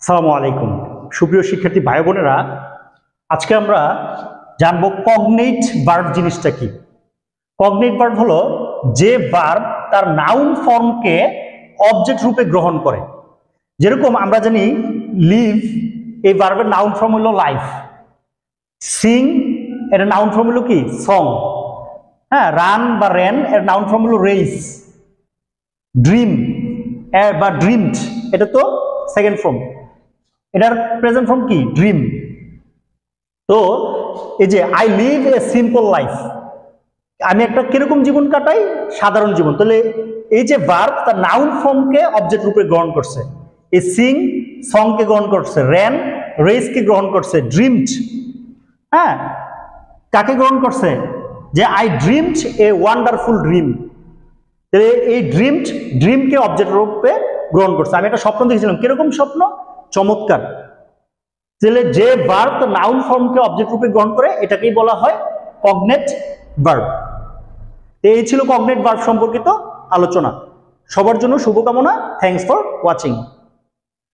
আসসালামু আলাইকুম সুপ্রিয় শিক্ষার্থী ভাই বোনেরা, আজকে আমরা জানবো কগনেট ভার্ব জিনিসটা কি। কগনেট ভার্ব হলো যে ভার্ব তার নাউন ফর্মকে অবজেক্ট রূপে গ্রহণ করে। যেরকম আমরা জানি লিভ, এই ভার্বের নাউন ফর্ম হলো লাইফ। সিং এর নাউন ফর্ম হলো কি সং। হ্যাঁ, রান বা রেন এর নাউন ফর্ম হলো রেস। ড্রিম বা ড্রিমড এটা তো সেকেন্ড ফর্ম, এটার প্রেজেন্ট ফর্ম কি ড্রিম। তো এই যে I live a simple life, আমি একটা কিরকম জীবন কাটাই, সাধারণ জীবন। তাহলে এই যে ভার্ব তার নাউন ফর্মকে অবজেক্ট রূপে গ্রহণ করছে। এই সিং সংকে গ্রহণ করছে, র্যান রেসকে গ্রহণ করছে, ড্রিমড হ্যাঁ কাকে গ্রহণ করছে, যে I dreamed a wonderful dream. এই ড্রিমকে অবজেক্ট রূপে গ্রহণ করছে। আমি একটা স্বপ্ন দেখেছিলাম, কিরকম স্বপ্ন, চমৎকার। তাহলে যে ভার্ব নাউন ফর্মকে অবজেক্ট রূপে গ্রহণ করে এটাকেই বলা হয় কগনেট ভার্ব। এই ছিল কগনেট ভার্ব সম্পর্কিত আলোচনা। সবার জন্য শুভকামনা। Thanks for watching.